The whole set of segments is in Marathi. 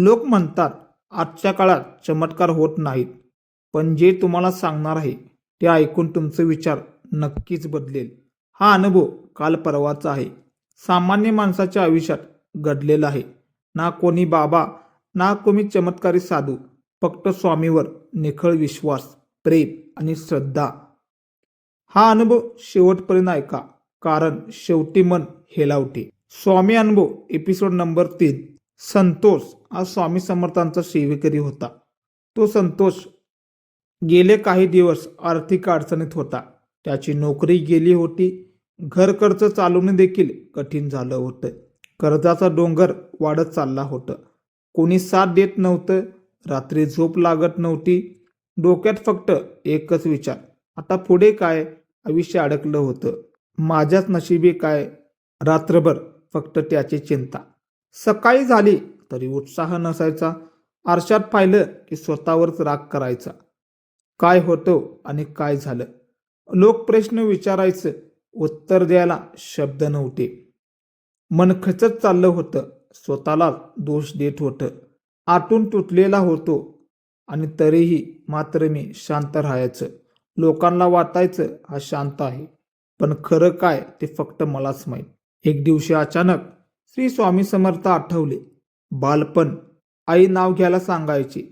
लोक म्हणतात आजच्या काळात चमत्कार होत नाहीत, पण जे तुम्हाला सांगणार आहे ते ऐकून तुमचे विचार नक्कीच बदलेल. हा अनुभव काल परवाचा आहे. सामान्य माणसाच्या आयुष्यात घडलेला आहे. ना कोणी बाबा, ना कोणी चमत्कारी साधू, फक्त स्वामीवर निखळ विश्वास, प्रेम आणि श्रद्धा. हा अनुभव शेवटपर्यंत ऐका, कारण शेवटी मन हेलावते. स्वामी अनुभव एपिसोड नंबर 3. संतोष हा स्वामी समर्थांचा सेवेकरी होता. तो संतोष गेले काही दिवस आर्थिक अडचणीत होता. त्याची नोकरी गेली होती. घर खर्च चालवणे देखील कठीण झालं होतं. कर्जाचा डोंगर वाढत चालला होता. कोणी साथ देत नव्हतं. रात्री झोप लागत नव्हती. डोक्यात फक्त एकच विचार, आता पुढे काय? आयुष्य अडकलं होतं. माझ्याच नशिबी काय? रात्रभर फक्त त्याची चिंता. सकाळी झाली तरी उत्साह नसायचा. आरशात पाहिलं की स्वतःवरच राग करायचा. काय होतं आणि काय झालं? लोक प्रश्न विचारायचं, उत्तर द्यायला शब्द नव्हते. मन खचत चाललं होतं. स्वतःला दोष देत होतं. आतून तुटलेला होतो. आणि तरीही मात्र मी शांत राहायचं. लोकांना वाटायचं हा शांत आहे, पण खरं काय ते फक्त मलाच माहीत. एक दिवशी अचानक श्री स्वामी समर्थ आठवले. बालपण आई नाव घ्यायला सांगायची.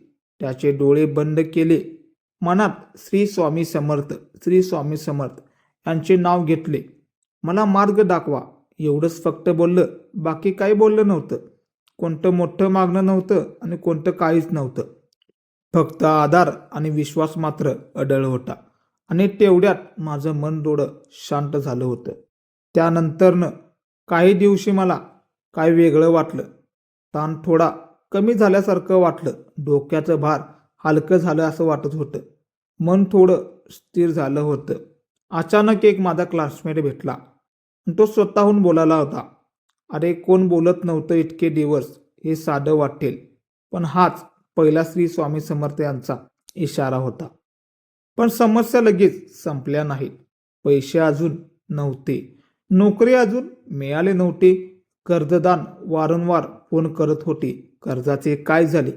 त्याचे डोळे बंद केले. मनात श्री स्वामी समर्थ, श्री स्वामी समर्थ यांचे नाव घेतले. मला मार्ग दाखवा एवढंच फक्त बोललं. बाकी काही बोललं नव्हतं. कोणतं मोठं मागणं नव्हतं आणि कोणतं काहीच नव्हतं. फक्त आधार आणि विश्वास मात्र अढळ होता. आणि तेवढ्यात माझं मन थोडं शांत झालं होतं. त्यानंतरनं काही दिवशी मला काय वेगळं वाटलं. ताण थोडा कमी झाल्यासारखं वाटलं. डोक्याचं भार हलकं झालं असं वाटत होतं. मन थोडं स्थिर झालं होतं. अचानक एक माझा क्लासमेट भेटला. तो स्वतःहून बोलायला होता. अरे, कोण बोलत नव्हतं इतके दिवस. हे साधं वाटेल, पण हाच पहिला श्री स्वामी समर्थ यांचा इशारा होता. पण समस्या लगेच संपल्या नाहीत. पैसे अजून नव्हते. नोकरी अजून मिळाले नव्हते. कर्जदान वारंवार फोन करत होते. कर्जाचे काय झाले?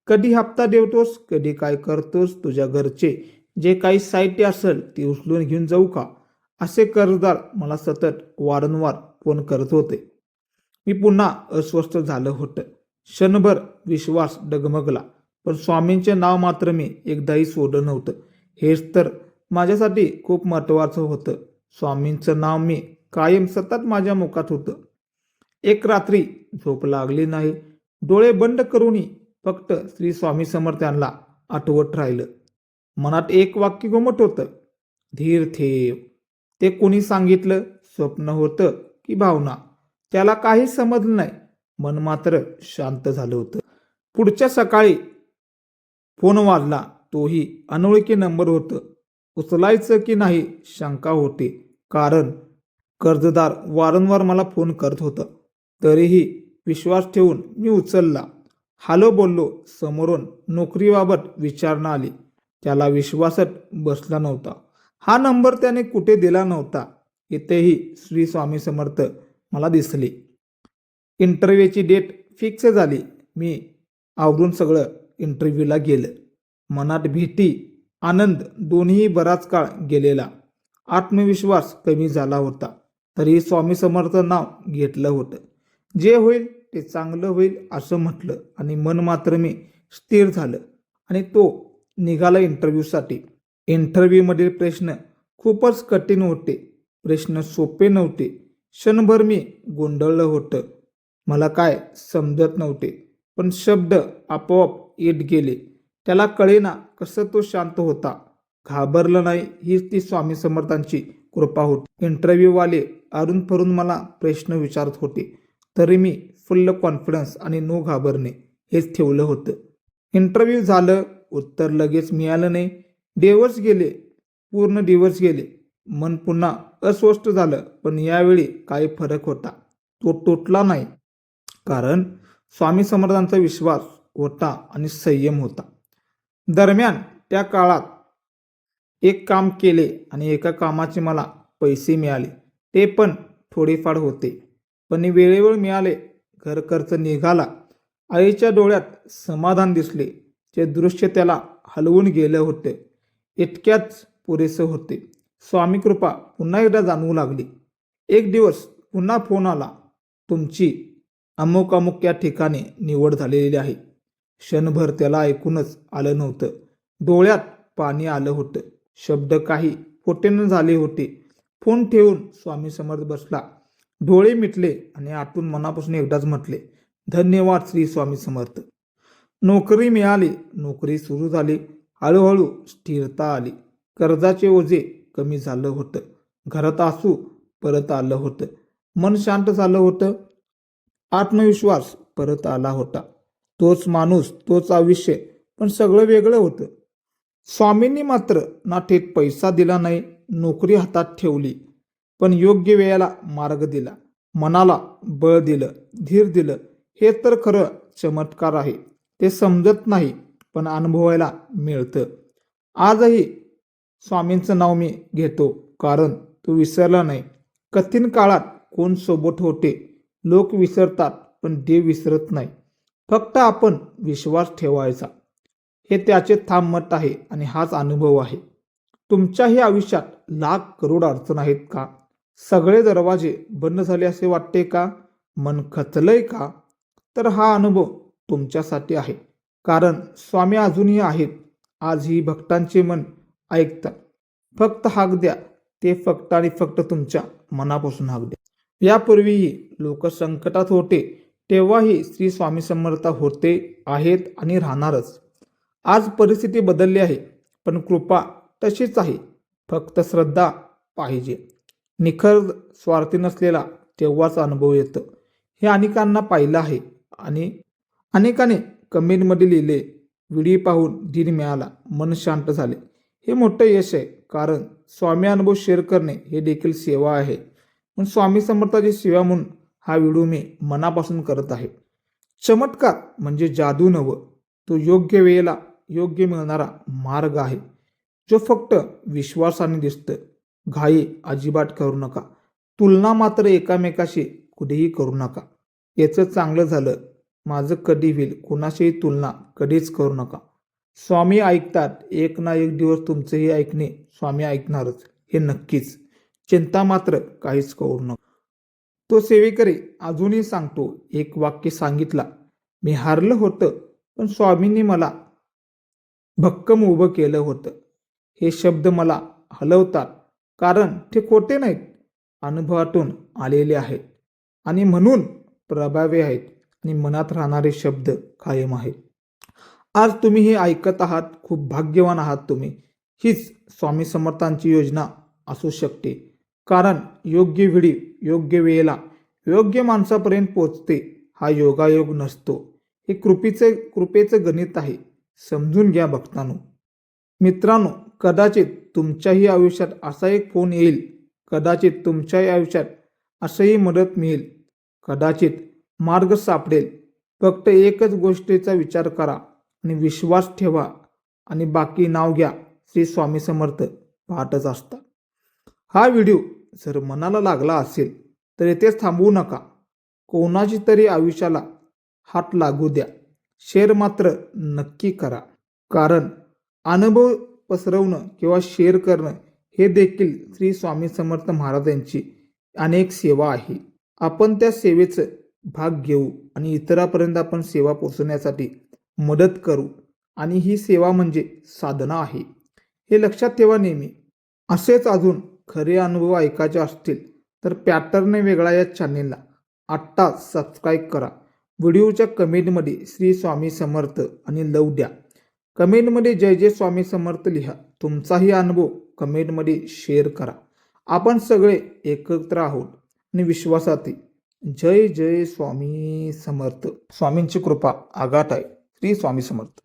कधी हप्ता देवतोस? कधी काय करतोस? तुझ्या घरचे जे काही साहित्य असेल ते उचलून घेऊन जाऊ का? असे कर्जदार मला सतत वारंवार फोन करत होते. मी पुन्हा अस्वस्थ झालं होतं. क्षणभर विश्वास डगमगला. पण स्वामींचे नाव मात्र मी एकदाही सोडलं नव्हतं. हेच तर माझ्यासाठी खूप महत्त्वाचं होतं. स्वामींचं नाव मी कायम सतत माझ्या मुखात होतं. एक रात्री झोप लागली नाही. डोळे बंद करूनही फक्त श्री स्वामी समर्थांना आठवत राहिलं. मनात एक वाक्य घुमत होतं, धीर ठेव. ते कोणी सांगितलं? स्वप्न होतं की भावना? त्याला काही समजलं नाही. मन मात्र शांत झालं होतं. पुढच्या सकाळी फोन वाजला. तोही अनोळखी नंबर होतं. उचलायचं की नाही शंका होती, कारण कर्जदार वारंवार मला फोन करत होतं. तरीही विश्वास ठेवून मी उचलला. हॅलो बोललो. समोरून नोकरीबाबत विचारणा आली. त्याला विश्वासच बसला नव्हता. हा नंबर त्याने कुठे दिला नव्हता. इथेही श्री स्वामी समर्थ मला दिसले. इंटरव्ह्यूची डेट फिक्स झाली. मी आवरून सगळं इंटरव्ह्यूला गेलं. मनात भीती, आनंद दोन्ही बराच काळ गेलेला. आत्मविश्वास कमी झाला होता. तरी स्वामी समर्थ नाव घेतलं होतं. जे होईल ते चांगलं होईल असं म्हटलं आणि मन मात्र मी स्थिर झालं. आणि तो निघाला इंटरव्ह्यूसाठी. इंटरव्ह्यूमधील प्रश्न खूपच कठीण होते. प्रश्न सोपे नव्हते. क्षणभर मी गोंधळलं होतं. मला काय समजत नव्हते. पण शब्द आपोआप येत गेले. त्याला कळेना कसं तो शांत होता. घाबरलं नाही. हीच ती स्वामी समर्थांची कृपा होती. इंटरव्ह्यूवाले अरून फरून मला प्रश्न विचारत होते. तरी मी फुल्ल कॉन्फिडन्स आणि नो घाबरणे हेच ठेवलं होतं. इंटरव्ह्यू झालं. उत्तर लगेच मिळालं नाही. दिवस गेले. पूर्ण दिवस गेले. मन पुन्हा अस्वस्थ झालं. पण यावेळी काही फरक होता. तो तुटला नाही, कारण स्वामी समर्थांचा विश्वास होता आणि संयम होता. दरम्यान त्या काळात एक काम केले आणि एका कामाचे मला पैसे मिळाले. ते पण थोडेफार होते, पण वेळेवर मिळाले. घर खर्च निघाला. आईच्या डोळ्यात समाधान दिसले. ते दृश्य त्याला हलवून गेलं होतं. इतक्याच पुरेसं होते. स्वामी कृपा पुन्हा एकदा जाणवू लागली. एक दिवस पुन्हा फोन आला. तुमची अमुक अमुक या ठिकाणी निवड झालेली आहे. क्षणभर त्याला ऐकूनच आलं नव्हतं. डोळ्यात पाणी आलं होतं. शब्द काही फुटेन झाले होते. फोन ठेवून स्वामी समर्थ बसला. डोळे मिटले आणि आतून मनापासून एकदाच म्हटले, धन्यवाद श्री स्वामी समर्थ. नोकरी मिळाली. नोकरी सुरू झाली. हळूहळू स्थिरता आली. कर्जाचे ओझे कमी झालं होतं. घरात आसू परत आलं होतं. मन शांत झालं होतं. आत्मविश्वास परत आला होता. तोच माणूस, तोच आयुष्य, पण सगळं वेगळं होतं. स्वामींनी मात्र ना थेट पैसा दिला नाही, नोकरी हातात ठेवली, पण योग्य वेळेला मार्ग दिला, मनाला बळ दिलं, धीर दिलं. हे तर खरं चमत्कार आहे. ते समजत नाही, पण अनुभवायला मिळतं. आजही स्वामींचं नाव मी घेतो, कारण तो विसरला नाही. कठीण काळात कोण सोबत होते. लोक विसरतात, पण देव विसरत नाही. फक्त आपण विश्वास ठेवायचा. हे त्याचे ठाम मत आहे आणि हाच अनुभव आहे. तुमच्याही आयुष्यात लाख करोड अडचण आहेत का? सगळे दरवाजे बंद झाले असे वाटते का? मन खचलंय का? तर हा अनुभव तुमच्यासाठी आहे. कारण स्वामी अजूनही आहेत. आजही भक्तांचे मन ऐकतात. फक्त हाक द्या. ते फक्त आणि फक्त तुमच्या मनापासून हाक द्या. यापूर्वीही लोक संकटात होते, तेव्हाही श्री स्वामी समर्थ होते, आहेत आणि राहणारच. आज परिस्थिती बदलली आहे, पण कृपा तशीच आहे. फक्त श्रद्धा पाहिजे. निखर स्वार्थी नसलेला तेव्हाच अनुभव येतो. हे अनेकांना पाहिलं आहे आणि अनेकाने कमेंटमध्ये लिहिले, व्हिडिओ पाहून धीर मिळाला, मन शांत झाले. हे मोठं यश आहे. कारण स्वामी अनुभव शेअर करणे हे देखील सेवा आहे. पण स्वामी समर्थाची सेवा म्हणून हा व्हिडिओ मी मनापासून करत आहे. चमत्कार म्हणजे जादू नव्हं, तो योग्य वेळेला योग्य मिळणारा मार्ग आहे, जो फक्त विश्वासाने दिसतं. घाई अजिबात करू नका. तुलना मात्र एकामेकाशी कधीही करू नका. याचं चांगलं झालं, माझं कधी होईल, कुणाशीही तुलना कधीच करू नका. स्वामी ऐकतात. एक ना एक दिवस तुमचंही ऐकणे स्वामी ऐकणारच, हे नक्कीच. चिंता मात्र काहीच करू नका. तो सेवेकरी अजूनही सांगतो, एक वाक्य सांगितला, मी हारलं होतं, पण स्वामींनी मला भक्कम उभं केलं होतं. हे शब्द मला हलवतात, कारण ते खोटे नाहीत, अनुभवातून आलेले आहेत आणि म्हणून प्रभावी आहेत आणि मनात राहणारे शब्द कायम आहेत. आज तुम्ही हे ऐकत आहात, खूप भाग्यवान आहात तुम्ही. हीच स्वामी समर्थांची योजना असू शकते. कारण योग्य वेळी योग्य वेळेला योग्य माणसापर्यंत पोचते. हा योगायोग नसतो, हे कृपेचं गणित आहे. समजून घ्या भक्तांनो. मित्रांनो, कदाचित तुमच्याही आयुष्यात असा एक फोन येईल. कदाचित तुमच्याही आयुष्यात असंही मदत मिळेल. कदाचित मार्ग सापडेल. फक्त एकच गोष्टीचा विचार करा आणि विश्वास ठेवा आणि बाकी नाव घ्या. श्री स्वामी समर्थ पाहतच असतात. हा व्हिडिओ जर मनाला लागला असेल तर इथेच थांबवू नका. कोणाची तरी आयुष्याला हात लागू द्या. शेअर मात्र नक्की करा. कारण अनुभव पसरवणं किंवा शेअर करणं हे देखील श्री स्वामी समर्थ महाराजांची अनेक सेवा आहे. आपण त्या सेवेचं भाग घेऊ आणि इतरांपर्यंत आपण सेवा पोहोचवण्यासाठी मदत करू. आणि ही सेवा म्हणजे साधना आहे, हे लक्षात ठेवा नेहमी. असेच अजून खरे अनुभव ऐकायचे असतील तर पॅटर्न वेगळा या चॅनेलला आत्ता सबस्क्राईब करा. व्हिडिओच्या कमेंटमध्ये श्री स्वामी समर्थ आणि लव द्या. कमेंटमध्ये जय जय स्वामी समर्थ लिहा. तुमचाही अनुभव कमेंटमध्ये शेअर करा. आपण सगळे एकत्र आहोत आणि विश्वासात. जय जय स्वामी समर्थ. स्वामींची कृपा आघात आहे. श्री स्वामी समर्थ.